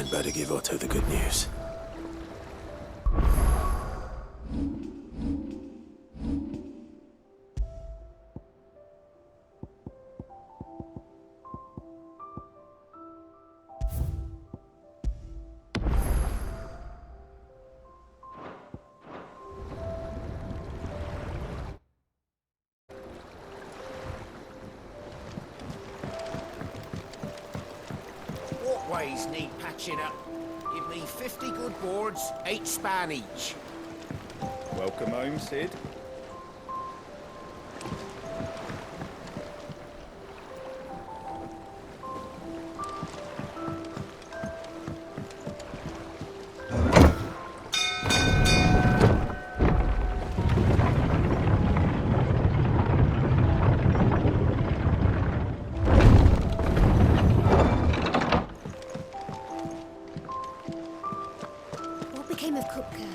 I'd better give Otto the good news. Walkways need patching up. Give me 50 good boards, 8 span each. Welcome home, Sid. What became of Kupka?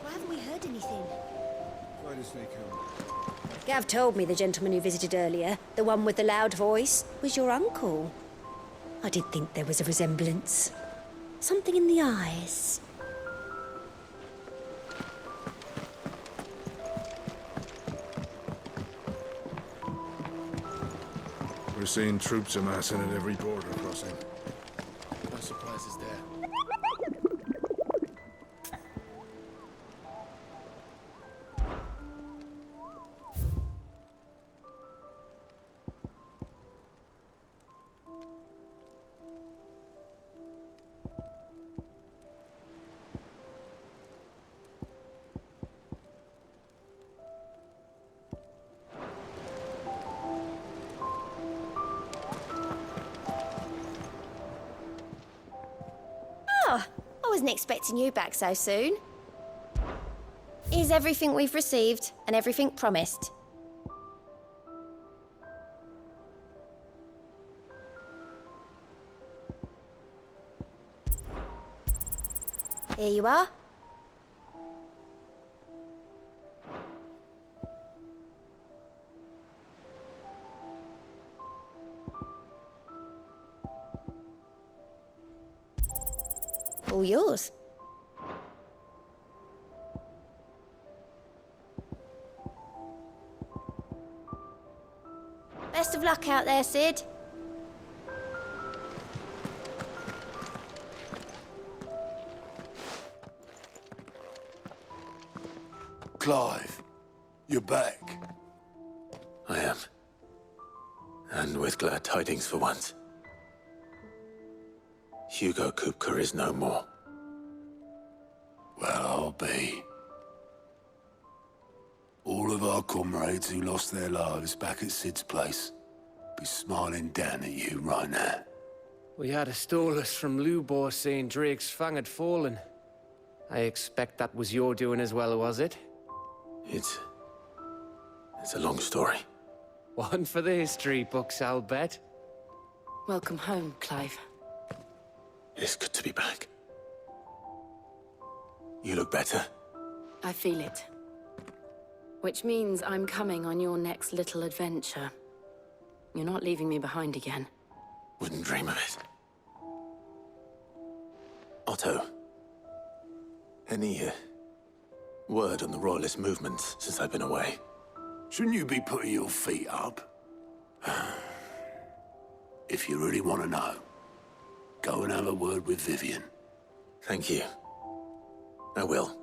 Why haven't we heard anything? Why does they come? Gav told me the gentleman who visited earlier, the one with the loud voice, was your uncle. I did think there was a resemblance. Something in the eyes. We're seeing troops amassing at every border crossing. No surprises there. Oh, I wasn't expecting you back so soon. Is everything we've received and everything promised? Here you are. All yours. Best of luck out there, Sid. Clive, you're back. I am. And with glad tidings for once. Hugo Kupka is no more. Well, I'll be. All of our comrades who lost their lives back at Sid's place be smiling down at you right now. We had a stolus from Lubor saying Drake's fang had fallen. I expect that was your doing as well, was it? It's a long story. One for the history books, I'll bet. Welcome home, Clive. It's good to be back. You look better. I feel it. Which means I'm coming on your next little adventure. You're not leaving me behind again. Wouldn't dream of it. Otto. Any word on the Royalist movements since I've been away? Shouldn't you be putting your feet up? If you really want to know, go and have a word with Vivian. Thank you. I will.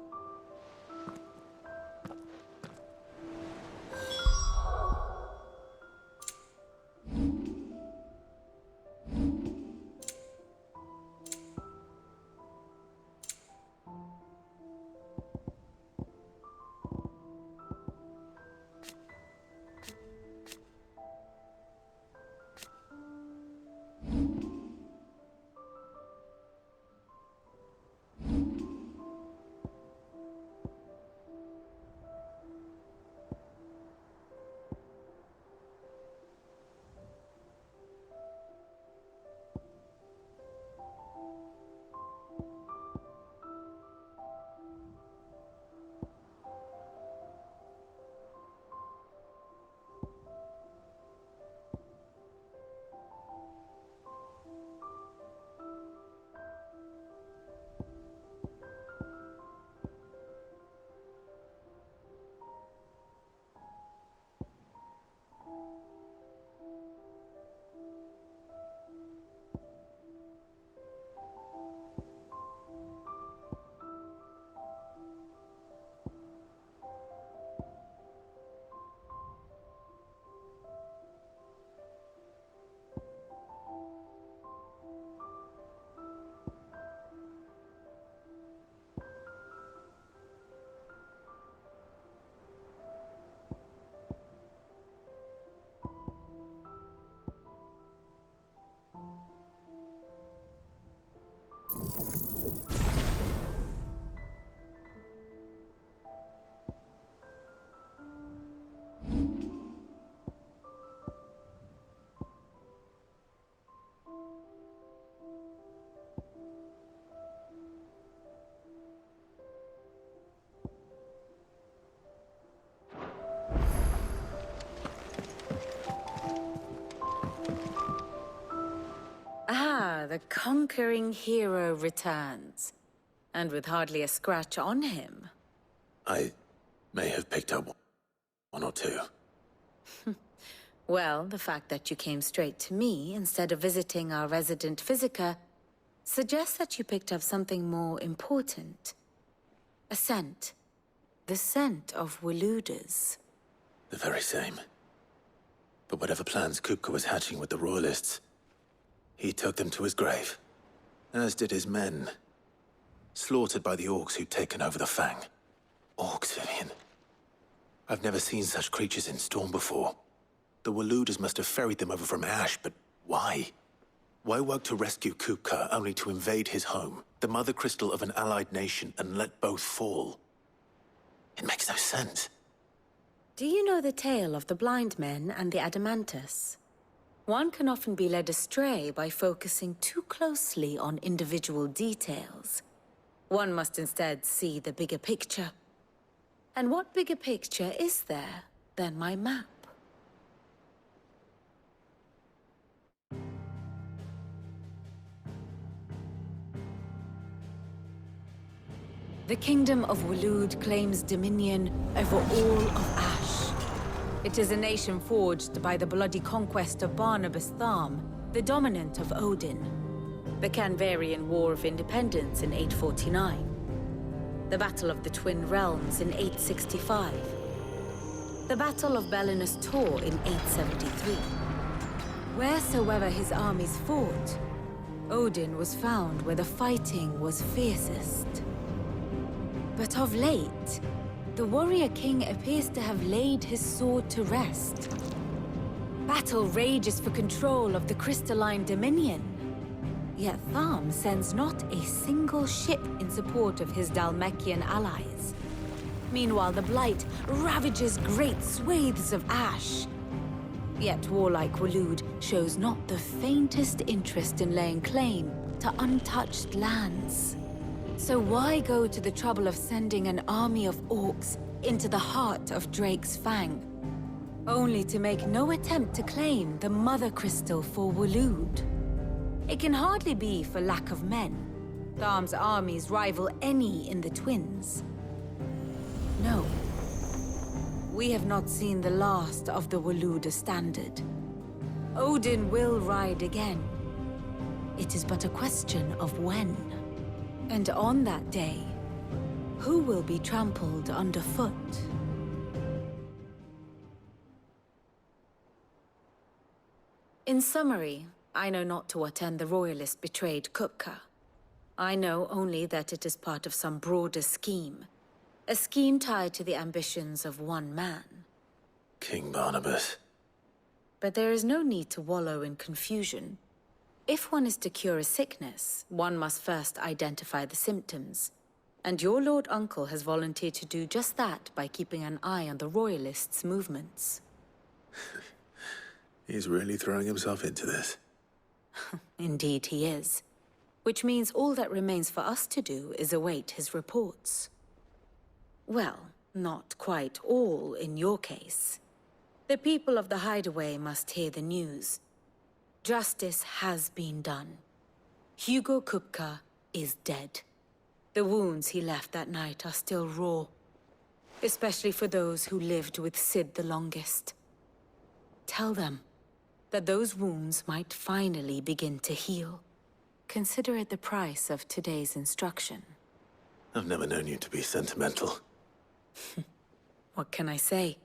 the conquering hero returns. And with hardly a scratch on him. I may have picked up one or two. Well, the fact that you came straight to me instead of visiting our resident physiker suggests that you picked up something more important. A scent. The scent of Waludas. The very same. But whatever plans Kupka was hatching with the Royalists, he took them to his grave. As did his men. Slaughtered by the orcs who'd taken over the Fang. Orcs, Vivian. I've never seen such creatures in Storm before. The Waludas must have ferried them over from Ash, but why? Why work to rescue Kupka only to invade his home, the mother crystal of an allied nation, and let both fall? It makes no sense. Do you know the tale of the blind men and the Adamantus? One can often be led astray by focusing too closely on individual details. One must instead see the bigger picture. And what bigger picture is there than my map? The Kingdom of Waloed claims dominion over all of Ash. It is a nation forged by the bloody conquest of Barnabas Tharm, the dominant of Odin. The Canvarian War of Independence in 849. The Battle of the Twin Realms in 865. The Battle of Belinus Tor in 873. Wheresoever his armies fought, Odin was found where the fighting was fiercest. But of late, the warrior king appears to have laid his sword to rest. Battle rages for control of the crystalline dominion. Yet Tharm sends not a single ship in support of his Dhalmekian allies. Meanwhile, the Blight ravages great swathes of Ash. Yet warlike Waloed shows not the faintest interest in laying claim to untouched lands. So why go to the trouble of sending an army of orcs into the heart of Drake's Fang, only to make no attempt to claim the Mother Crystal for Waloed? It can hardly be for lack of men. Tharm's armies rival any in the Twins. No. We have not seen the last of the Waluda standard. Odin will ride again. It is but a question of when. And on that day, who will be trampled underfoot? In summary, I know not to what end the Royalists betrayed Kupka. I know only that it is part of some broader scheme. A scheme tied to the ambitions of one man. King Barnabas. But there is no need to wallow in confusion. If one is to cure a sickness, one must first identify the symptoms. And your Lord Uncle has volunteered to do just that by keeping an eye on the Royalists' movements. He's really throwing himself into this. Indeed he is. Which means all that remains for us to do is await his reports. Well, not quite all in your case. The people of the Hideaway must hear the news. Justice has been done. Hugo Kupka is dead. The wounds he left that night are still raw, especially for those who lived with Sid the longest. Tell them that those wounds might finally begin to heal. Consider it the price of today's instruction. I've never known you to be sentimental. What can I say?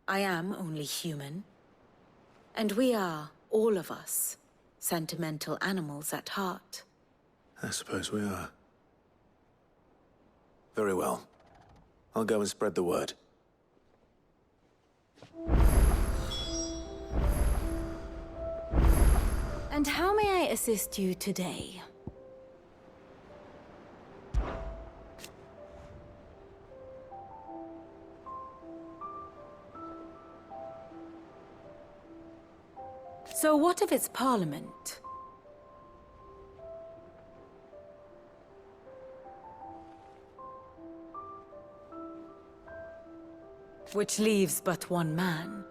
I am only human. And we are, all of us, sentimental animals at heart. I suppose we are. Very well. I'll go and spread the word. And how may I assist you today? So what of its parliament? Which leaves but one man.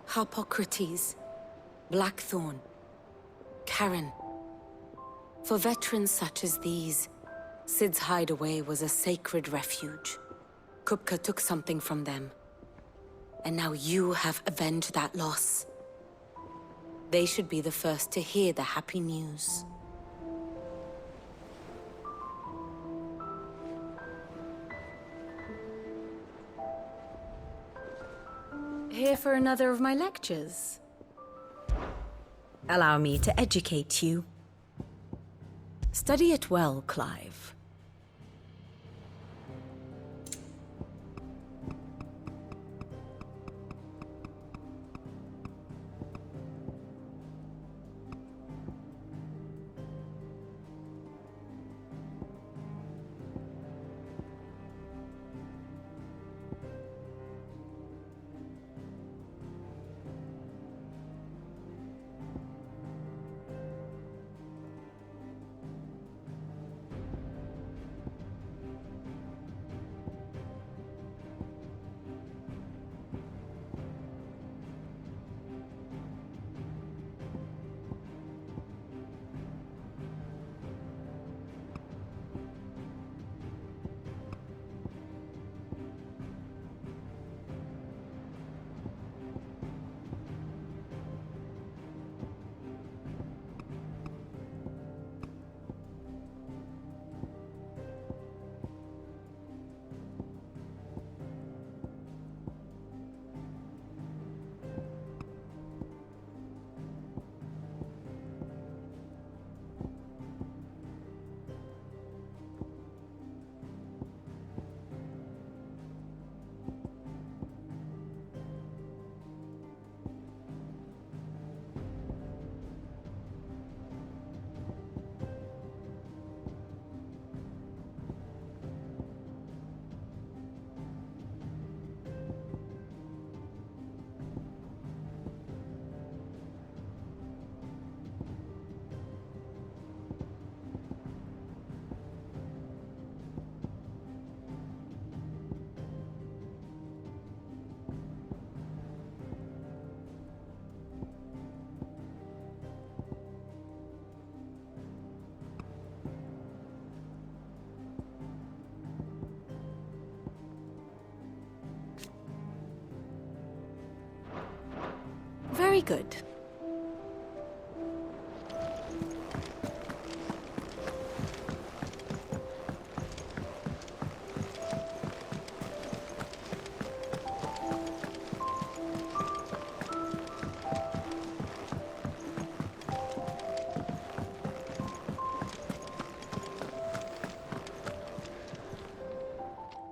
Harpocrates, Blackthorn, Karen. For veterans such as these, Sid's hideaway was a sacred refuge. Kupka took something from them, and now you have avenged that loss. They should be the first to hear the happy news. Here for another of my lectures? Allow me to educate you. Study it well, Clive. Very good.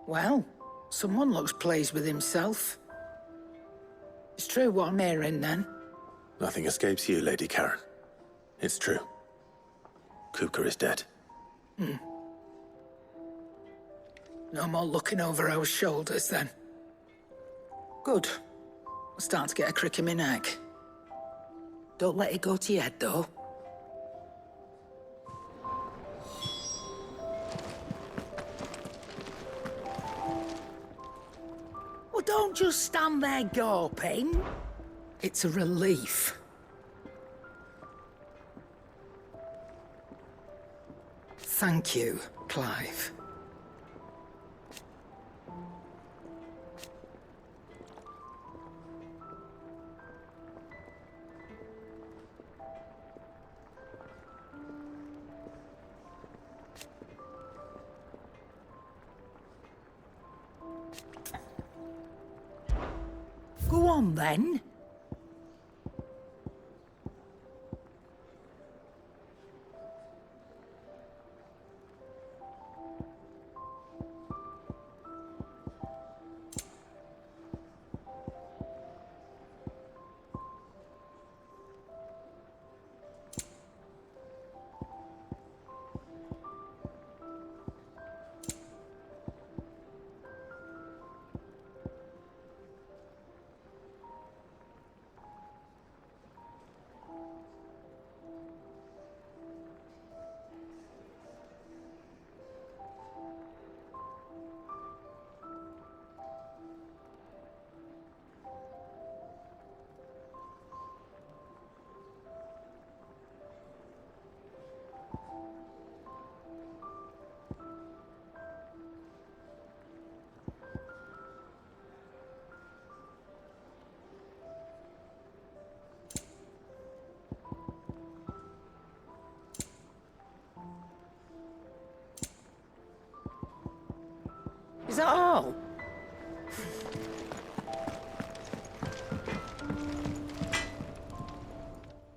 Well, someone looks pleased with himself. It's true what I'm hearing, then. Nothing escapes you, Lady Karen. It's true. Kupka is dead. No more looking over our shoulders, then. Good. I'm starting to get a crick in my neck. Don't let it go to your head, though. Well, don't just stand there gawping. It's a relief. Thank you, Clive. Go on, then. Is that all?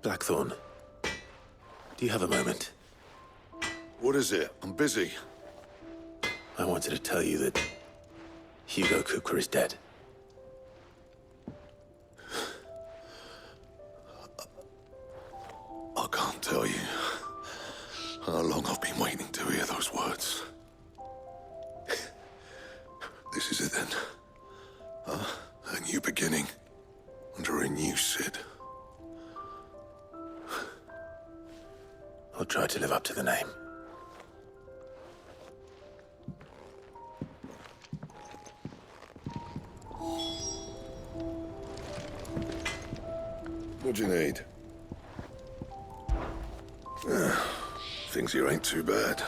Blackthorn, do you have a moment? What is it? I'm busy. I wanted to tell you that Hugo Kupka is dead. I can't tell you how long I've been waiting to hear those words. This is it then. A new beginning under a new Cid. I'll try to live up to the name. What do you need? Things here ain't too bad.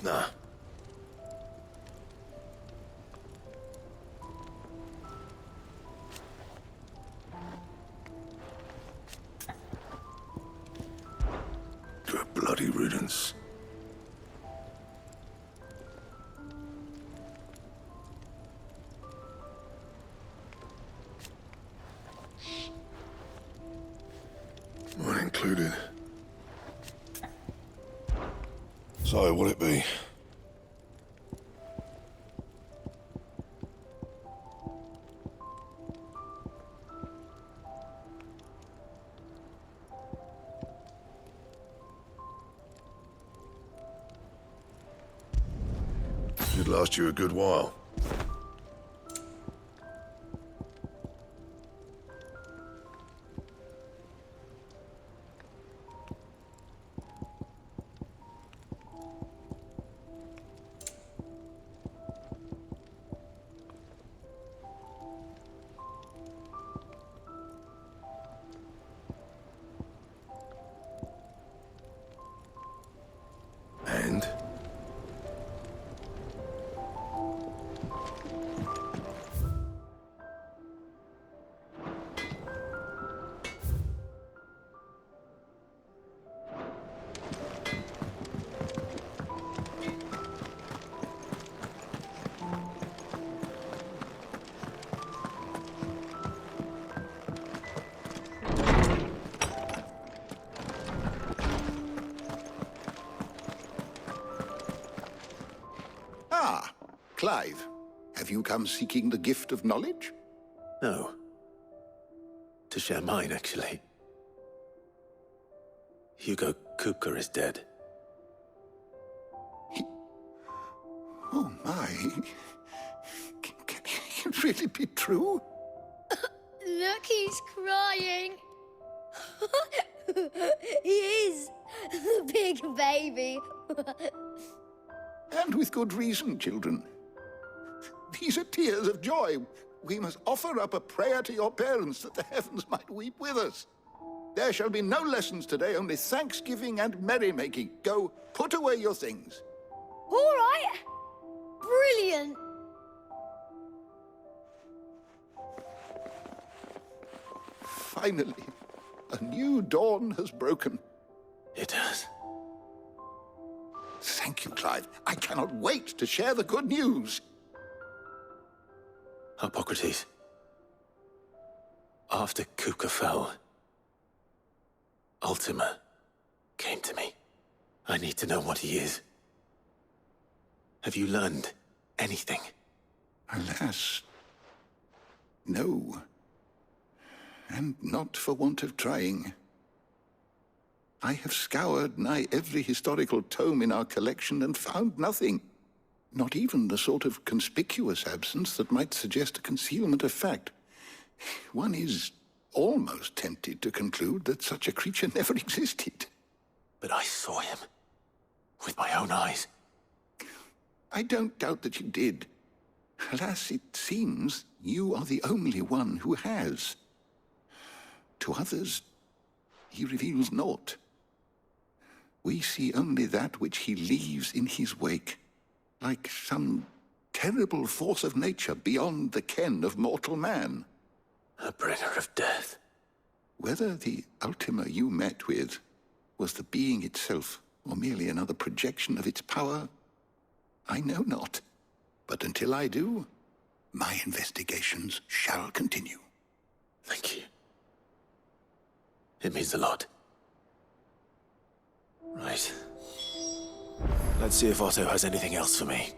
Nah. To a bloody riddance. Mine included. So, what'll it be? Should last you a good while. And? Ah, Clive. Have you come seeking the gift of knowledge? No. To share mine, actually. Hugo Kupka is dead. Oh, my. Can it really be true? Look, he's crying. He is. The big baby. And with good reason, children. These are tears of joy. We must offer up a prayer to your parents that the heavens might weep with us. There shall be no lessons today, only thanksgiving and merrymaking. Go, put away your things. All right. Brilliant. Finally, a new dawn has broken. It has. Thank you, Clive. I cannot wait to share the good news. Hippocrates. After Kupka fell, Ultima came to me. I need to know what he is. Have you learned anything? Alas, no. And not for want of trying. I have scoured nigh every historical tome in our collection and found nothing. Not even the sort of conspicuous absence that might suggest a concealment of fact. One is almost tempted to conclude that such a creature never existed. But I saw him. With my own eyes. I don't doubt that you did. Alas, it seems you are the only one who has. To others, he reveals naught. We see only that which he leaves in his wake. like some terrible force of nature beyond the ken of mortal man. A bringer of death. Whether the Ultima you met with was the being itself, or merely another projection of its power, I know not. But until I do, my investigations shall continue. Thank you. It means a lot. Right. Let's see if Otto has anything else for me.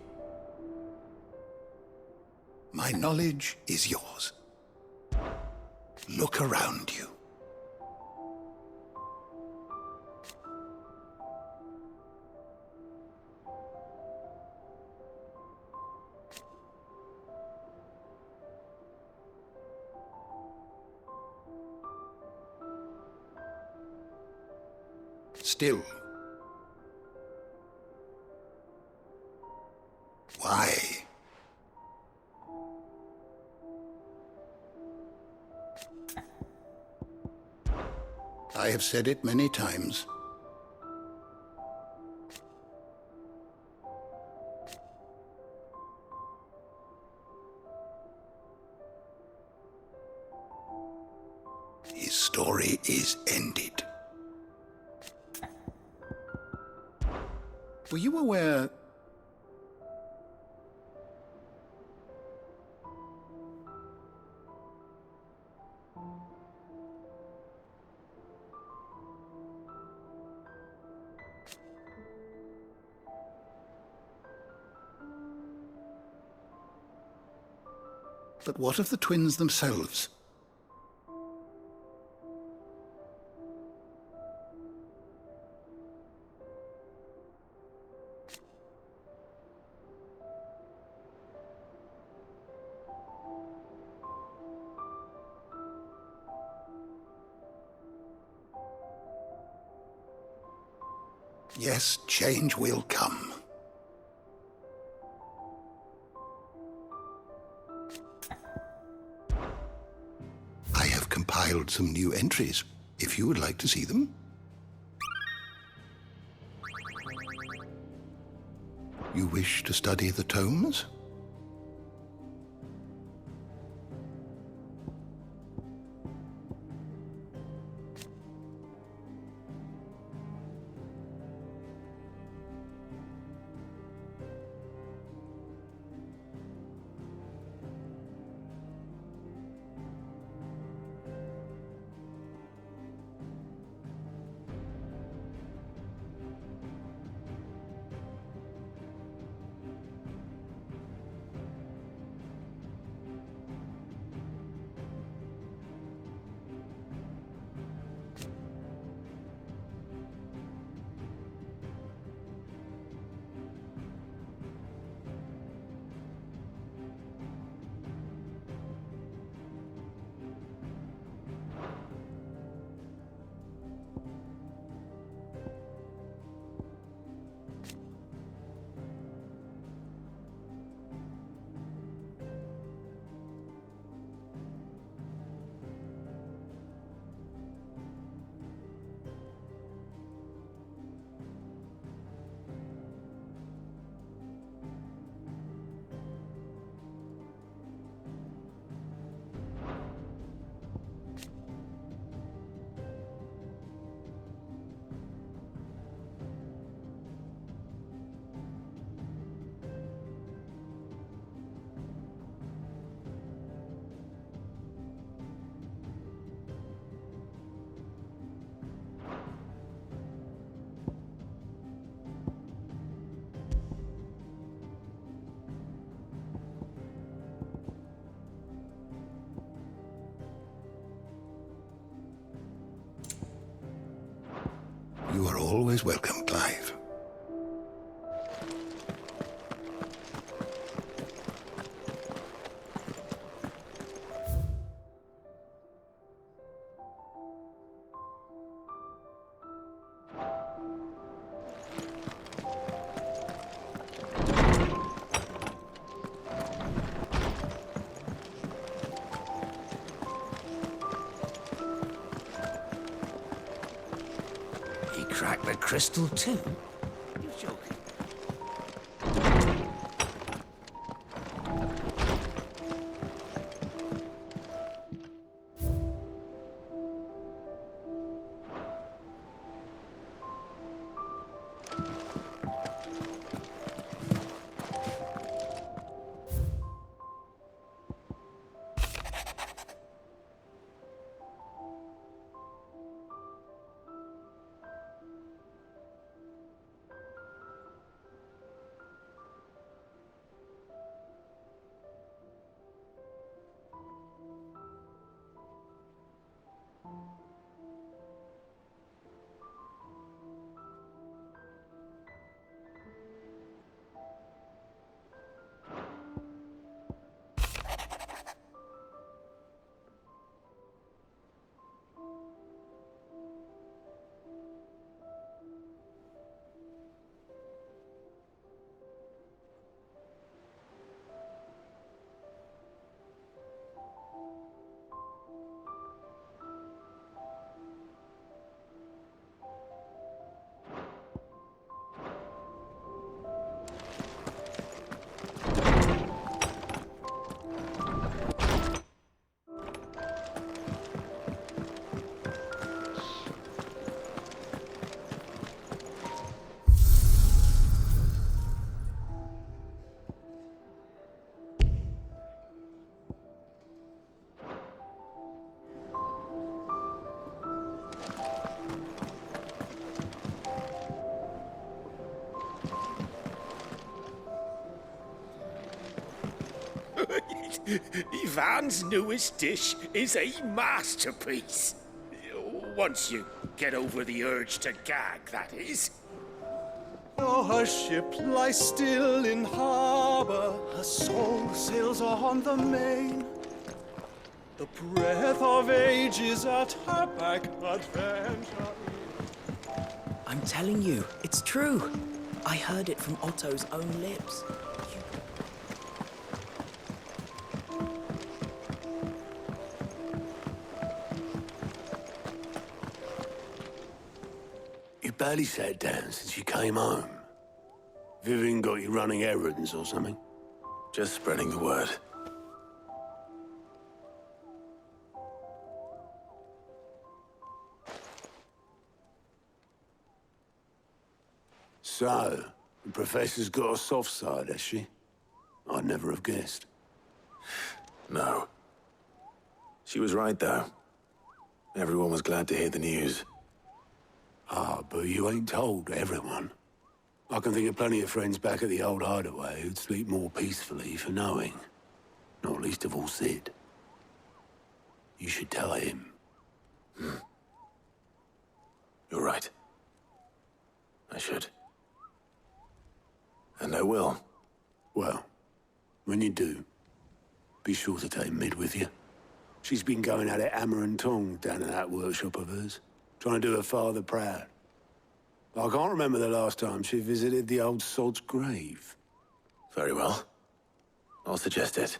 My knowledge is yours. Look around you. Still. Why? I have said it many times. His story is ended. Were you aware... But what of the twins themselves? Yes, change will come. I have compiled some new entries, if you would like to see them. You wish to study the tomes? You are always welcome, Clive. He cracked the crystal too? You're joking. Ivan's newest dish is a masterpiece. Once you get over the urge to gag, that is. Her ship lies still in harbor, her soul sails on the main. The breath of age is at her back, adventure. I'm telling you, it's true. I heard it from Otto's own lips. You barely sat down since you came home. Vivian got you running errands or something? Just spreading the word. So, the Professor's got a soft side, has she? I'd never have guessed. No. She was right, though. Everyone was glad to hear the news. Ah, but you ain't told everyone. I can think of plenty of friends back at the old hideaway who'd sleep more peacefully for knowing. Not least of all Sid. You should tell him. You're right. I should. And I will. Well, when you do, be sure to take Mid with you. She's been going at it hammer and tong down in that workshop of hers, trying to do her father proud. I can't remember the last time she visited the old sod's grave. Very well. I'll suggest it.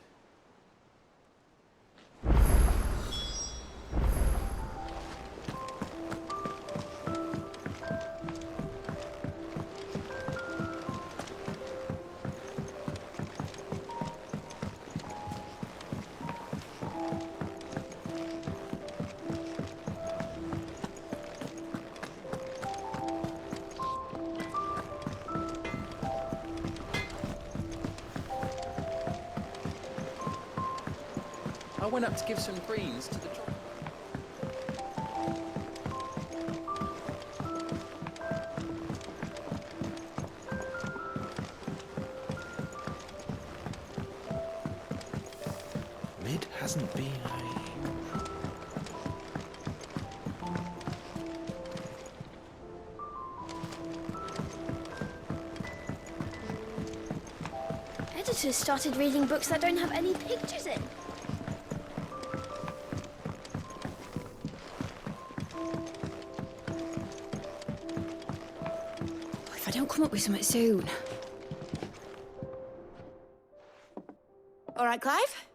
I went up to give some greens to the job. Mid hasn't been Editors started reading books that don't have any pictures in. If I don't come up with something soon. All right, Clive?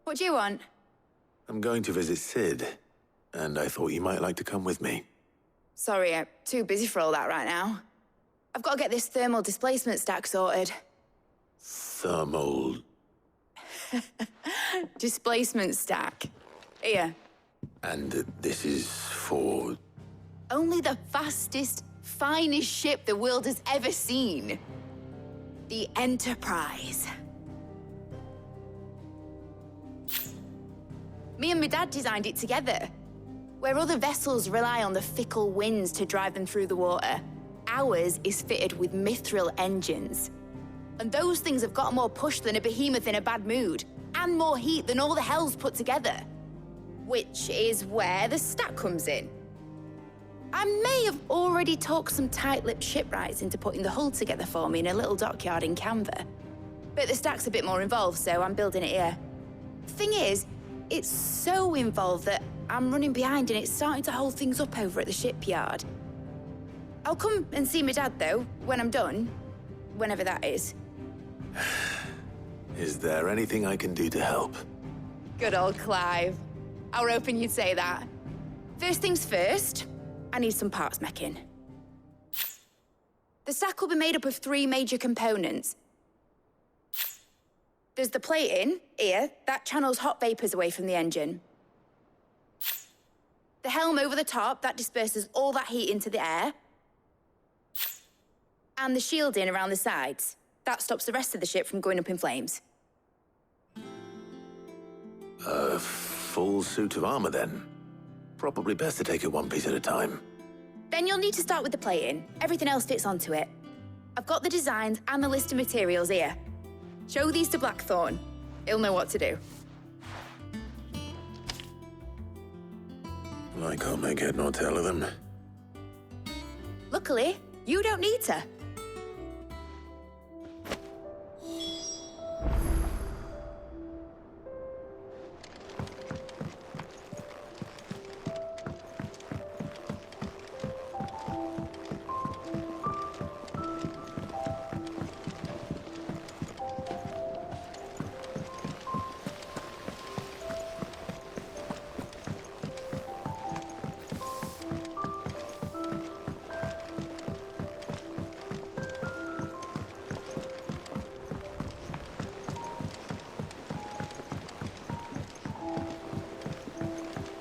What do you want? I'm going to visit Sid, and I thought you might like to come with me. Sorry, I'm too busy for all that right now. I've got to get this thermal displacement stack sorted. Thermal... Displacement stack. Here. And this is for... Only the fastest, finest ship the world has ever seen. The Enterprise. Me and my dad designed it together. Where other vessels rely on the fickle winds to drive them through the water, ours is fitted with mithril engines. And those things have got more push than a behemoth in a bad mood, and more heat than all the hells put together. Which is where the stack comes in. I may have already talked some tight-lipped shipwrights into putting the hull together for me in a little dockyard in Canva. But the stack's a bit more involved, so I'm building it here. Thing is, it's so involved that I'm running behind and it's starting to hold things up over at the shipyard. I'll come and see my dad, though, when I'm done. Whenever that is. Is there anything I can do to help? Good old Clive. I were hoping you'd say that. First things first, I need some parts meching. The stack will be made up of 3 major components. There's the plating, here, that channels hot vapors away from the engine. The helm over the top, that disperses all that heat into the air. And the shielding around the sides. That stops the rest of the ship from going up in flames. A full suit of armor, then. Probably best to take it one piece at a time. Then you'll need to start with the plating. Everything else fits onto it. I've got the designs and the list of materials here. Show these to Blackthorn. He'll know what to do. Well, I can't make head nor tail of them. Luckily, you don't need to.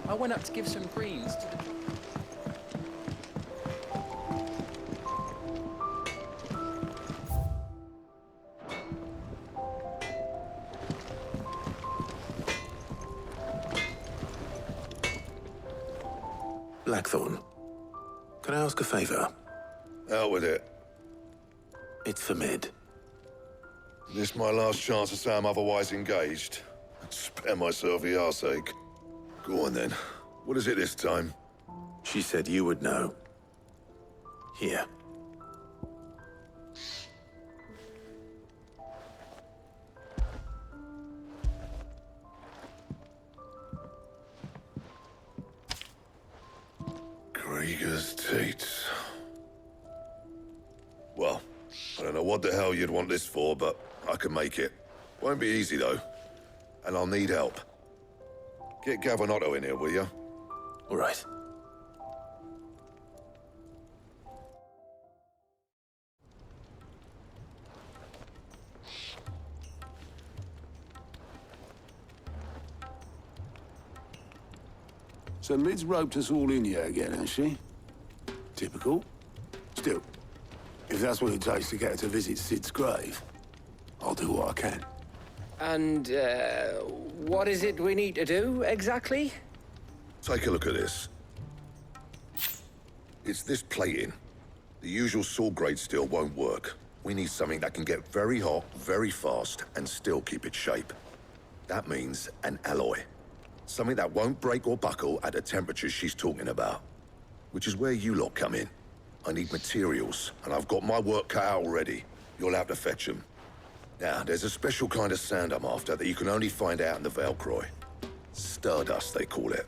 I went up to give some greens to the... Blackthorn, can I ask a favor? Out with it. It's for Mid. This my last chance to say I'm otherwise engaged. I'd spare myself the arseache. Go on then. What is it this time? She said you would know. Here. Krieger's Tates. Well, I don't know what the hell you'd want this for, but I can make it. Won't be easy, though. And I'll need help. Get Gavin in here, will you? All right. So Mid's roped us all in here again, has she? Typical. Still, if that's what it takes to get her to visit Sid's grave, I'll do what I can. And, what is it we need to do, exactly? Take a look at this. It's this plating. The usual sword grade steel won't work. We need something that can get very hot, very fast, and still keep its shape. That means an alloy. Something that won't break or buckle at the temperatures she's talking about. Which is where you lot come in. I need materials, and I've got my work cut out already. You'll have to fetch them. Now, there's a special kind of sand I'm after that you can only find out in the Valcroy. Stardust, they call it.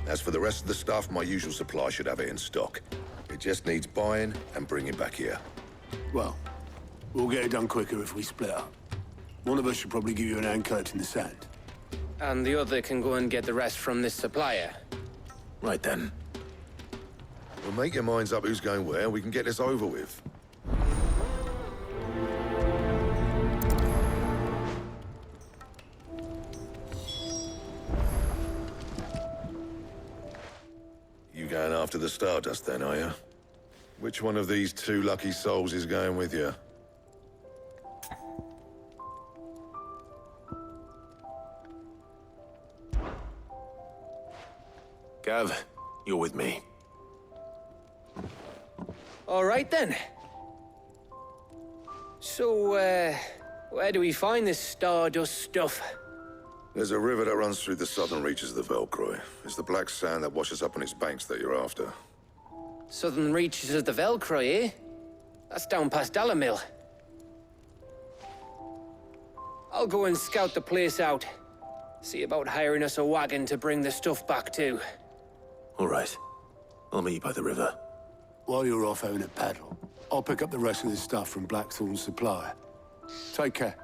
As for the rest of the stuff, my usual supply should have it in stock. It just needs buying and bringing back here. Well, we'll get it done quicker if we split up. One of us should probably give you an hand collecting the sand. And the other can go and get the rest from this supplier. Right then. Well, make your minds up who's going where, and we can get this over with. You going after the Stardust then, are you? Which one of these two lucky souls is going with you? Gav, you're with me. All right, then. So, where do we find this Stardust stuff? There's a river that runs through the southern reaches of the Valcroy. It's the black sand that washes up on its banks that you're after. Southern reaches of the Valcroy, eh? That's down past Dalamil. I'll go and scout the place out. See about hiring us a wagon to bring the stuff back to. All right. I'll meet you by the river. While you're off having a paddle, I'll pick up the rest of this stuff from Blackthorn's supplier. Take care.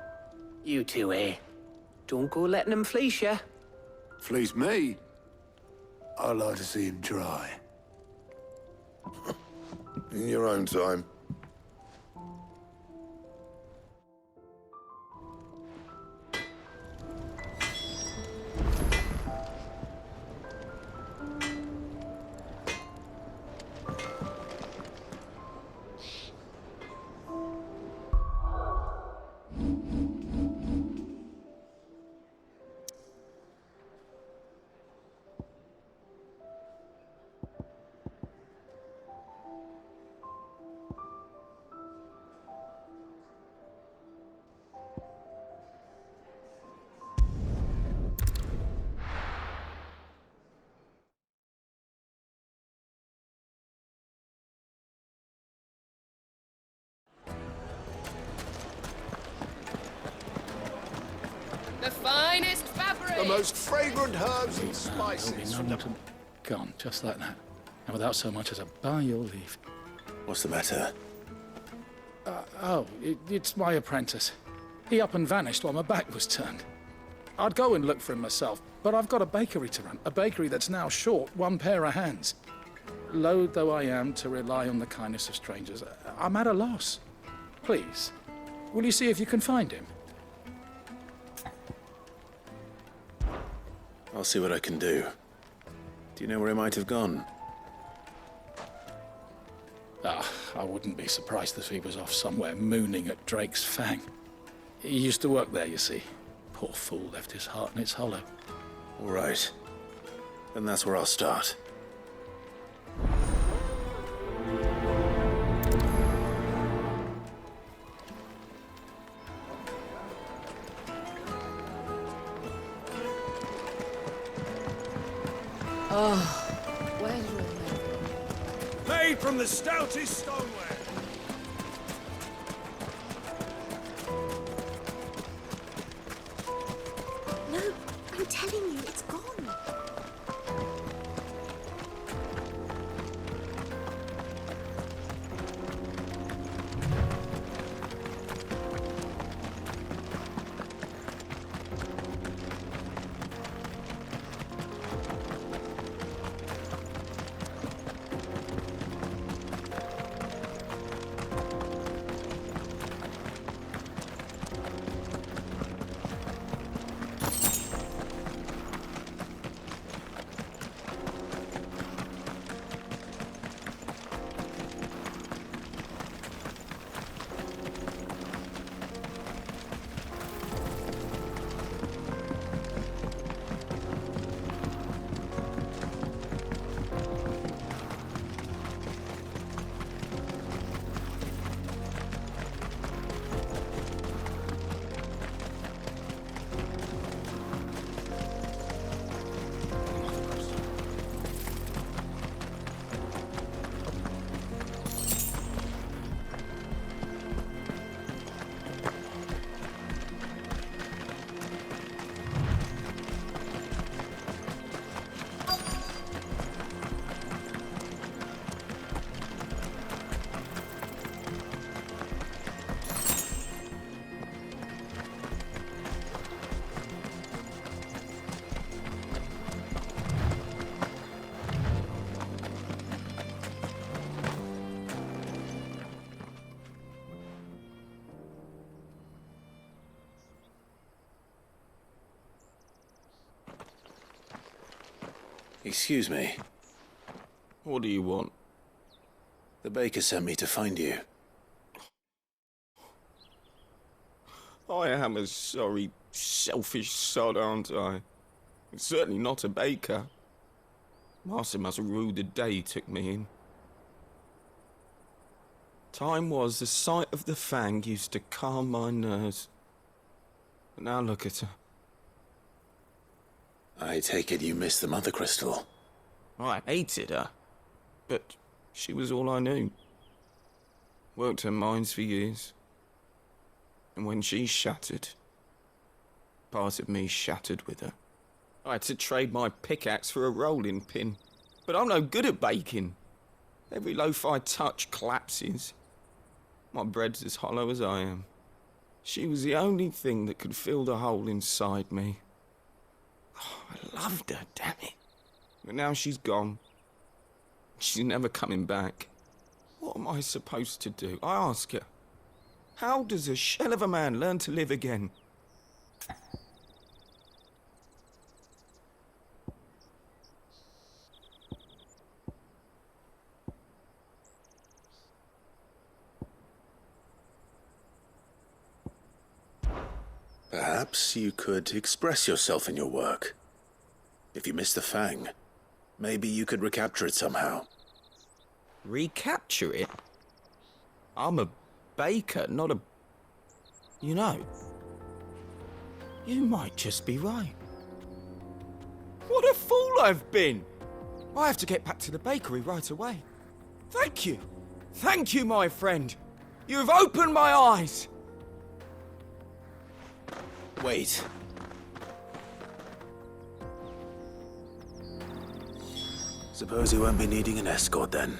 You two, eh? Don't go letting him fleece ya. Fleece me? I'd like to see him try. In your own time. The most fragrant herbs and spices from the... Gone, just like that. And without so much as a by your leave. What's the matter? It's my apprentice. He up and vanished while my back was turned. I'd go and look for him myself, but I've got a bakery to run. A bakery that's now short one pair of hands. Loath though I am to rely on the kindness of strangers, I'm at a loss. Please, will you see if you can find him? I'll see what I can do. Do you know where he might have gone? I wouldn't be surprised if he was off somewhere mooning at Drake's Fang. He used to work there, you see. Poor fool left his heart in its hollow. All right. Then that's where I'll start. Where's your name? Made from the stoutest stoneware. No, I'm telling you, it's gone. Excuse me. What do you want? The baker sent me to find you. I am a sorry, selfish sod, aren't I? I'm certainly not a baker. Master must have ruled the day he took me in. Time was the sight of the Fang used to calm my nerves. But now look at her. I take it you missed the Mother Crystal. I hated her, but she was all I knew. Worked her mines for years. And when she shattered, part of me shattered with her. I had to trade my pickaxe for a rolling pin, but I'm no good at baking. Every loaf I touch collapses. My bread's as hollow as I am. She was the only thing that could fill the hole inside me. Oh, I loved her, damn it. But now she's gone. She's never coming back. What am I supposed to do? I ask her. How does a shell of a man learn to live again? Perhaps you could express yourself in your work. If you miss the Fang, maybe you could recapture it somehow. Recapture it? I'm a baker, not a... You know, you might just be right. What a fool I've been! I have to get back to the bakery right away. Thank you. Thank you, my friend. You've opened my eyes. Wait. Suppose he won't be needing an escort then.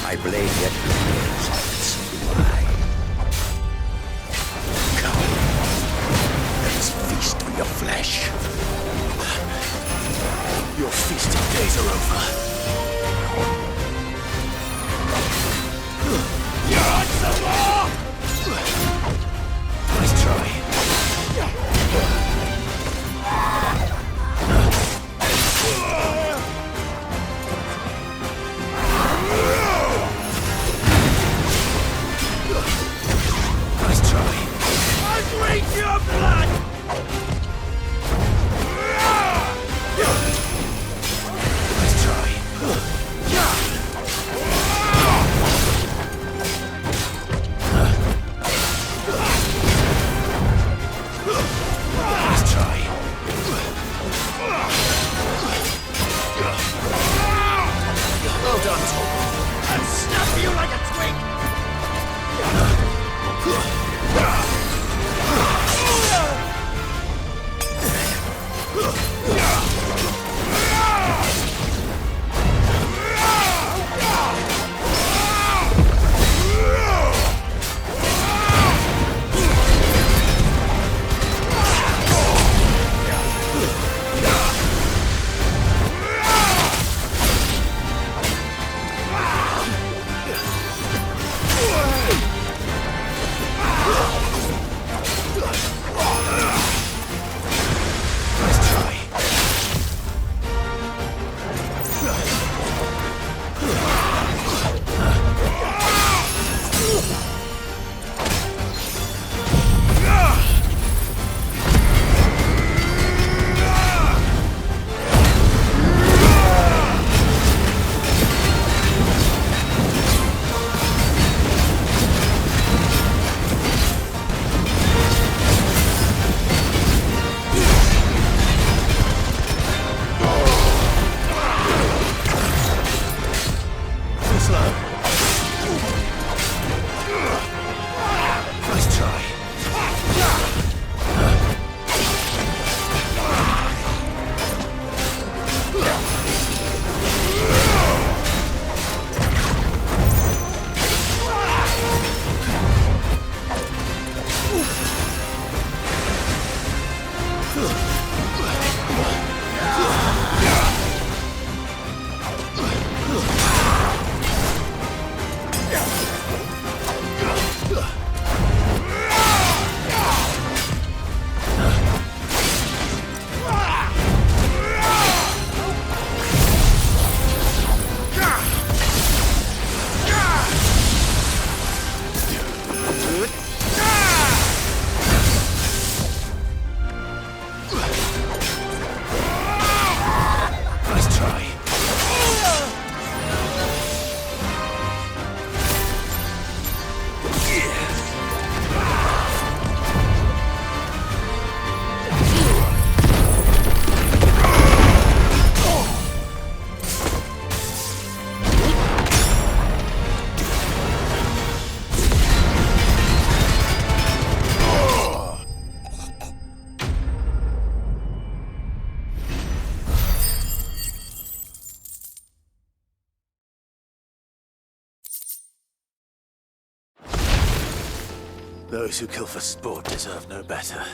My blade yet remains its why. Come, let us feast on your flesh. Your feasting days are over. You're on some more! Nice try. Nice try. I drink your blood! Nice try. Those who kill for sport deserve no better.